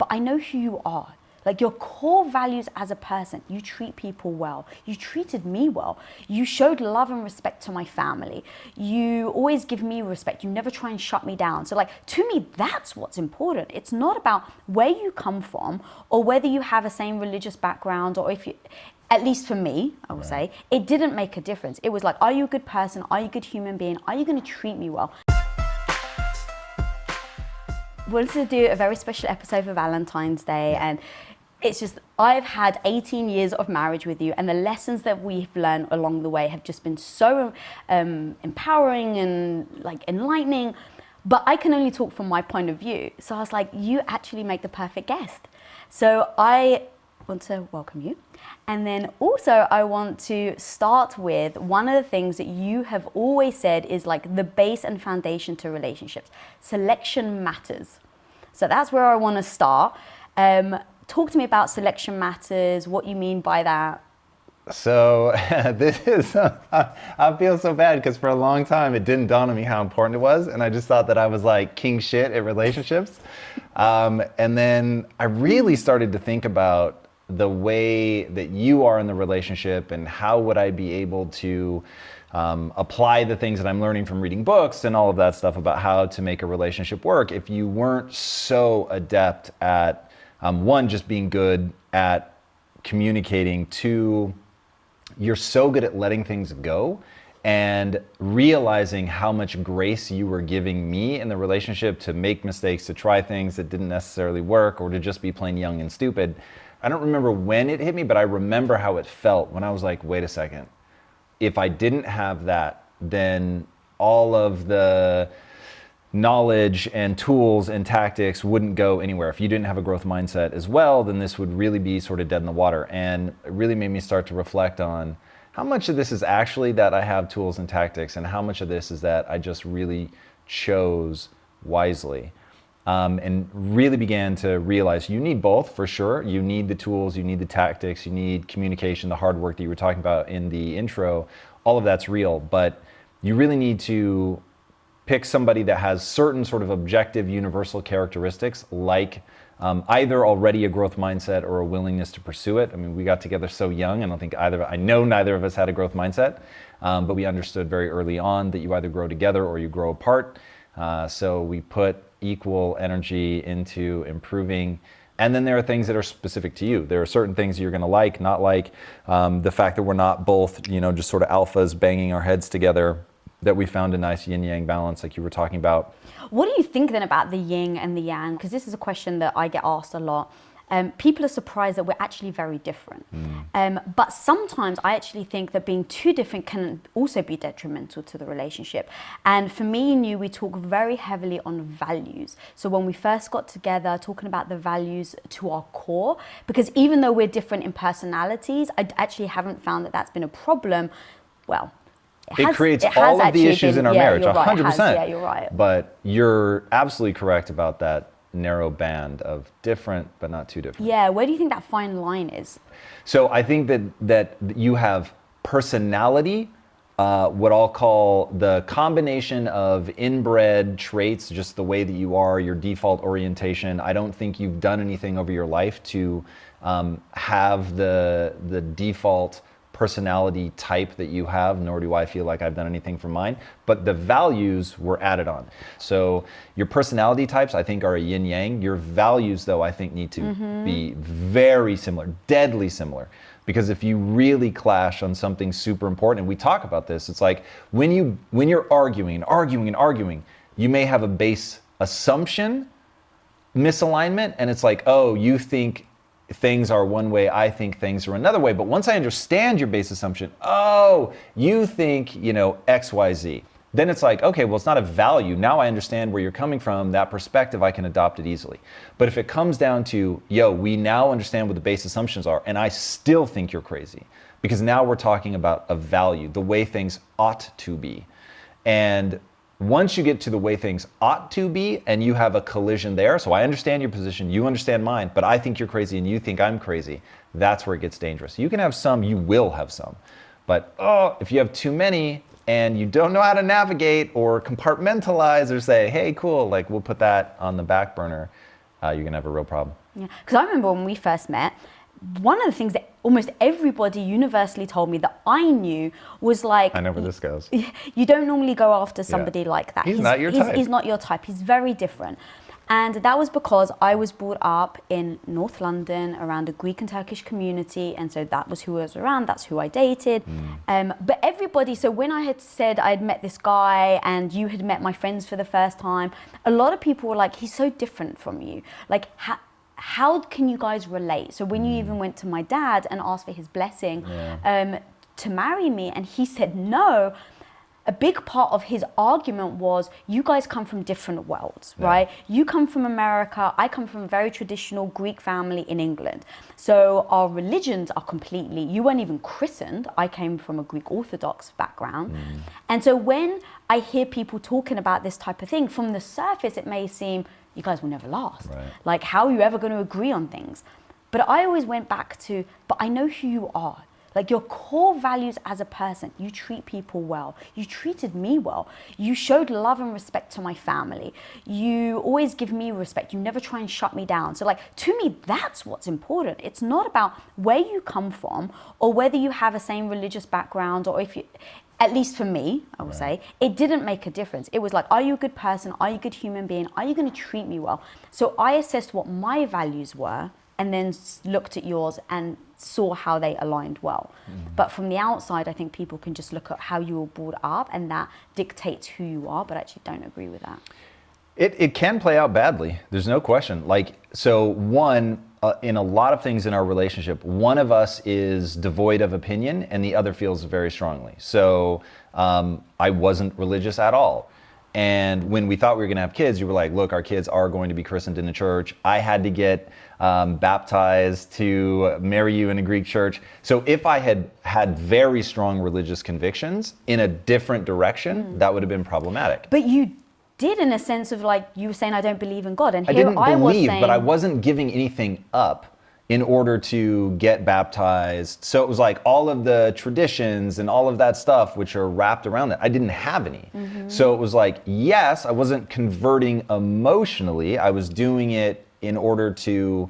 but I know who you are. Like your core values as a person, you treat people well. You treated me well. You showed love and respect to my family. You always give me respect. You never try and shut me down. So like, to me, that's what's important. It's not about where you come from or whether you have a same religious background, or if you, at least for me, I will say, it didn't make a difference. It was like, are you a good person? Are you a good human being? Are you gonna treat me well? We wanted to do a very special episode for Valentine's Day, and it's just, I've had 18 years of marriage with you, and the lessons that we've learned along the way have just been so empowering and like enlightening, but I can only talk from my point of view. So I was like, you actually make the perfect guest. So I want to welcome you. And then also I want to start with one of the things that you have always said is like the base and foundation to relationships. Selection matters. So that's where I want to start. Talk to me about selection matters, what you mean by that. So this is, I feel so bad because for a long time it didn't dawn on me how important it was. And I just thought that I was like king shit at relationships. And then I really started to think about the way that you are in the relationship and how would I be able to apply the things that I'm learning from reading books and all of that stuff about how to make a relationship work if you weren't so adept at one, just being good at communicating. Two, you're so good at letting things go and realizing how much grace you were giving me in the relationship to make mistakes, to try things that didn't necessarily work, or to just be plain young and stupid. I don't remember when it hit me, but I remember how it felt when I was like, wait a second. If I didn't have that, then all of the knowledge and tools and tactics wouldn't go anywhere. If you didn't have a growth mindset as well, then this would really be sort of dead in the water. And it really made me start to reflect on how much of this is actually that I have tools and tactics and how much of this is that I just really chose wisely. And really began to realize you need both for sure. You need the tools, you need the tactics, you need communication, the hard work that you were talking about in the intro. All of that's real, but you really need to pick somebody that has certain sort of objective universal characteristics, like either already a growth mindset or a willingness to pursue it. I mean, we got together so young. I know neither of us had a growth mindset, but we understood very early on that you either grow together or you grow apart. So we put equal energy into improving. And then there are things that are specific to you. There are certain things you're gonna like, not like the fact that we're not both, just sort of alphas banging our heads together, that we found a nice yin yang balance like you were talking about. What do you think then about the yin and the yang? Because this is a question that I get asked a lot. People are surprised that we're actually very different. But sometimes I actually think that being too different can also be detrimental to the relationship. And for me and you, we talk very heavily on values. So when we first got together, talking about the values to our core, because even though we're different in personalities, I actually haven't found that that's been a problem. Well, it creates all of the issues in our marriage, 100%. Yeah, you're right. But you're absolutely correct about that narrow band of different, but not too different. Yeah, where do you think that fine line is? So I think that you have personality, what I'll call the combination of inbred traits, just the way that you are, your default orientation. I don't think you've done anything over your life to have the default personality type that you have, nor do I feel like I've done anything for mine, but the values were added on. So your personality types, I think, are a yin yang. Your values, though, I think need to be very similar, deadly similar. Because if you really clash on something super important, and we talk about this, it's like when you're arguing, you may have a base assumption misalignment, and it's like, oh, you think things are one way, I think things are another way. But once I understand your base assumption, oh, you think, X, Y, Z. Then it's like, okay, well, it's not a value. Now I understand where you're coming from, that perspective, I can adopt it easily. But if it comes down to, we now understand what the base assumptions are, and I still think you're crazy, because now we're talking about a value, the way things ought to be. And once you get to the way things ought to be and you have a collision there, so I understand your position, you understand mine, but I think you're crazy and you think I'm crazy, that's where it gets dangerous. You can have some, you will have some, but if you have too many and you don't know how to navigate or compartmentalize or say, hey, cool, like we'll put that on the back burner, you're gonna have a real problem. Yeah, because I remember when we first met, one of the things that almost everybody universally told me that I knew was like, I know where this goes. You don't normally go after somebody like that. He's not your type. He's not your type. He's very different. And that was because I was brought up in North London around a Greek and Turkish community. And so that was who I was around. That's who I dated. But everybody, so when I had said I'd met this guy and you had met my friends for the first time, a lot of people were like, he's so different from you. Like, how can you guys relate? So when you even went to my dad and asked for his blessing to marry me, and he said no, a big part of his argument was, you guys come from different worlds, right? You come from America, I come from a very traditional Greek family in England. So our religions are completely, you weren't even christened. I came from a Greek Orthodox background. And so when I hear people talking about this type of thing, from the surface, it may seem, you guys will never last. Right. Like, how are you ever going to agree on things? But I always went back to, but I know who you are. Like, your core values as a person, you treat people well. You treated me well. You showed love and respect to my family. You always give me respect. You never try and shut me down. So, like, to me, that's what's important. It's not about where you come from or whether you have a same religious background, or if you, at least for me, I will say, it didn't make a difference. It was like, are you a good person? Are you a good human being? Are you going to treat me well? So I assessed what my values were and then looked at yours and saw how they aligned well. But from the outside, I think people can just look at how you were brought up and that dictates who you are, but I actually don't agree with that. It can play out badly. There's no question. Like, so one, in a lot of things in our relationship, one of us is devoid of opinion and the other feels very strongly. So I wasn't religious at all. And when we thought we were going to have kids, you were like, look, our kids are going to be christened in a church. I had to get baptized to marry you in a Greek church. So if I had very strong religious convictions in a different direction, that would have been problematic. But you did, in a sense of, like, you were saying, I don't believe in God. And I here didn't I was believe, saying, but I wasn't giving anything up in order to get baptized. So it was like all of the traditions and all of that stuff which are wrapped around that, I didn't have any. So it was like, yes, I wasn't converting emotionally. I was doing it in order to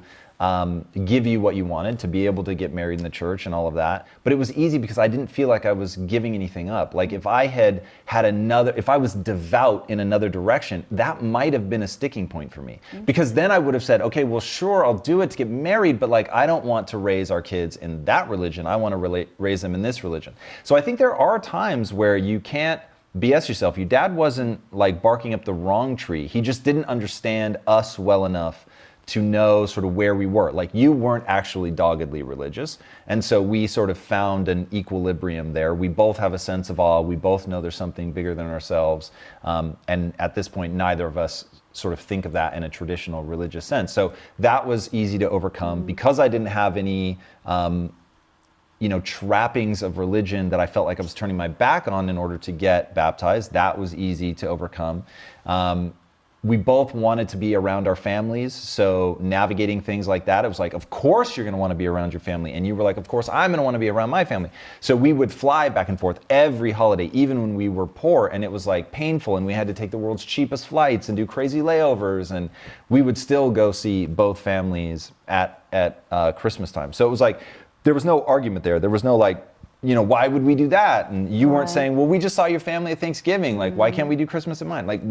give you what you wanted, to be able to get married in the church and all of that. But it was easy because I didn't feel like I was giving anything up. Like, if I if I was devout in another direction, that might have been a sticking point for me. Because then I would have said, okay, well, sure, I'll do it to get married, but like, I don't want to raise our kids in that religion. I want to raise them in this religion. So I think there are times where you can't BS yourself. Your dad wasn't like barking up the wrong tree. He just didn't understand us well enough to know sort of where we were. Like, you weren't actually doggedly religious. And so we sort of found an equilibrium there. We both have a sense of awe. We both know there's something bigger than ourselves. And at this point, neither of us sort of think of that in a traditional religious sense. So that was easy to overcome. Because I didn't have any trappings of religion that I felt like I was turning my back on in order to get baptized. That was easy to overcome. We both wanted to be around our families, so navigating things like that, it was like, of course you're going to want to be around your family. And you were like, of course I'm going to want to be around my family. So we would fly back and forth every holiday, even when we were poor, and it was like painful, and we had to take the world's cheapest flights and do crazy layovers, and we would still go see both families at Christmas time. So it was like, there was no argument there. There was no like, why would we do that? And you weren't saying, well, we just saw your family at Thanksgiving. Like, why can't we do Christmas at mine? Like,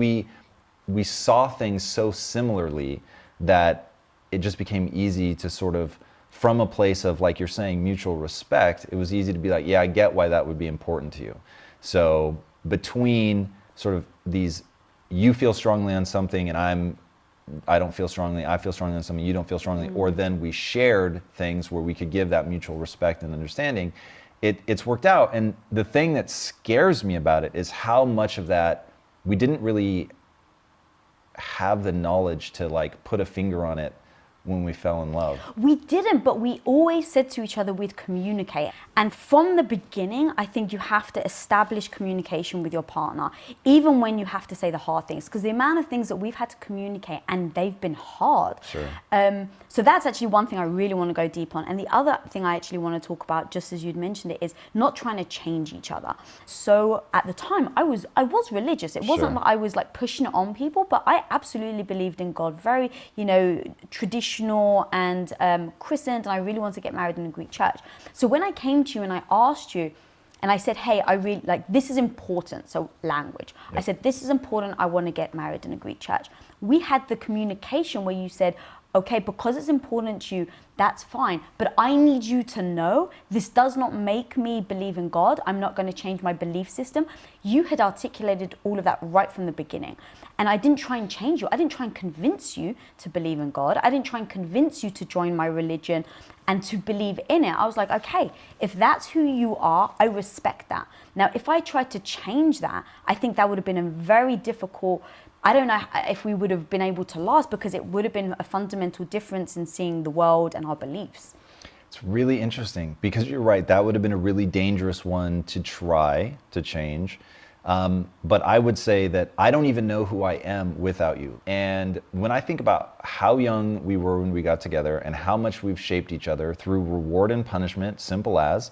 we saw things so similarly that it just became easy to sort of, from a place of, like you're saying, mutual respect, it was easy to be like, yeah, I get why that would be important to you. So between sort of these, you feel strongly on something and I don't feel strongly, I feel strongly on something, you don't feel strongly, or then we shared things where we could give that mutual respect and understanding, it's worked out. And the thing that scares me about it is how much of that we didn't really have the knowledge to like put a finger on it when we fell in love. We didn't, but we always said to each other we'd communicate. And from the beginning, I think you have to establish communication with your partner, even when you have to say the hard things, because the amount of things that we've had to communicate, and they've been hard. Sure. So that's actually one thing I really want to go deep on. And the other thing I actually want to talk about, just as you'd mentioned it, is not trying to change each other. So at the time, I was religious. It wasn't Sure. that I was like pushing it on people, but I absolutely believed in God. Very, traditional traditional and christened, and I really want to get married in a Greek church. So when I came to you and I asked you, and I said, hey, I really, like, this is important, so language. Yep. I said, this is important, I want to get married in a Greek church. We had the communication where you said, okay, because it's important to you, that's fine. But I need you to know this does not make me believe in God. I'm not going to change my belief system. You had articulated all of that right from the beginning. And I didn't try and change you. I didn't try and convince you to believe in God. I didn't try and convince you to join my religion and to believe in it. I was like, okay, if that's who you are, I respect that. Now, if I tried to change that, I think that would have been a very difficult, I don't know if we would have been able to last, because it would have been a fundamental difference in seeing the world and our beliefs. It's really interesting, because you're right, that would have been a really dangerous one to try to change. But I would say that I don't even know who I am without you. And when I think about how young we were when we got together and how much we've shaped each other through reward and punishment, simple as,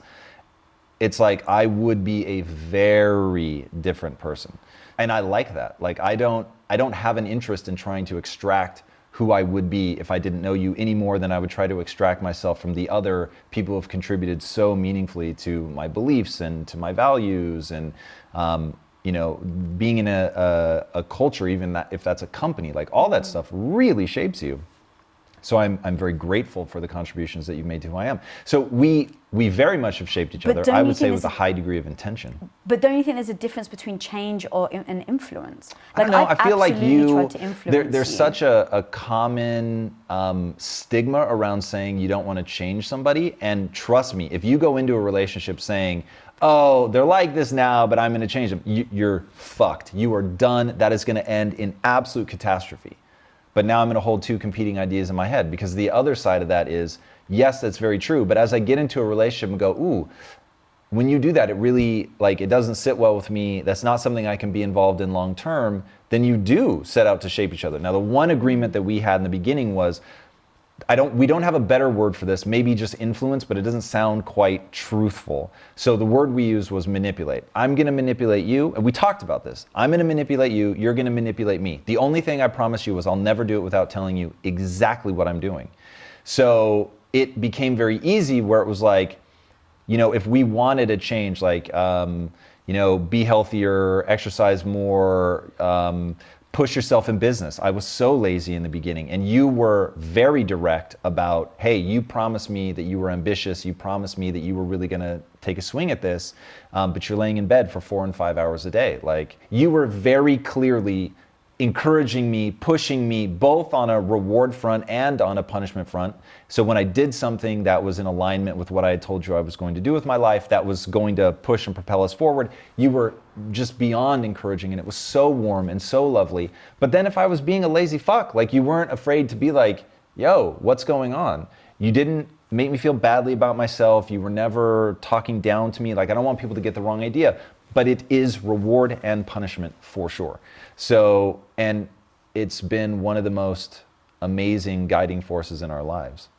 it's like I would be a very different person. And I like that. Like I don't have an interest in trying to extract who I would be if I didn't know you any more than I would try to extract myself from the other people who have contributed so meaningfully to my beliefs and to my values, and being in a culture, even that, if that's a company, like all that stuff really shapes you. So I'm very grateful for the contributions that you've made to who I am. So we very much have shaped each other, I would say, with a high degree of intention. But don't you think there's a difference between change or an influence? Like, I don't know, I feel like there's such a common stigma around saying you don't want to change somebody. And trust me, if you go into a relationship saying, oh, they're like this now, but I'm going to change them, you're fucked. You are done. That is going to end in absolute catastrophe. But now I'm going to hold two competing ideas in my head, because the other side of that is, yes, that's very true. But as I get into a relationship and go, ooh, when you do that, it really, like, it doesn't sit well with me. That's not something I can be involved in long term. Then you do set out to shape each other. Now, the one agreement that we had in the beginning was, we don't have a better word for this, maybe just influence, but it doesn't sound quite truthful. So the word we used was manipulate. I'm going to manipulate you. And we talked about this. I'm going to manipulate you. You're going to manipulate me. The only thing I promise you is I'll never do it without telling you exactly what I'm doing. So it became very easy, where it was like, if we wanted a change, like, be healthier, exercise more, push yourself in business. I was so lazy in the beginning, and you were very direct about, hey, you promised me that you were ambitious. You promised me that you were really going to take a swing at this, but you're laying in bed for 4 and 5 hours a day. Like, you were very clearly encouraging me, pushing me, both on a reward front and on a punishment front. So when I did something that was in alignment with what I had told you I was going to do with my life, that was going to push and propel us forward, you were just beyond encouraging, and it was so warm and so lovely. But then if I was being a lazy fuck, like, you weren't afraid to be like, yo, what's going on? You didn't make me feel badly about myself. You were never talking down to me. Like, I don't want people to get the wrong idea, but it is reward and punishment for sure. So, and it's been one of the most amazing guiding forces in our lives.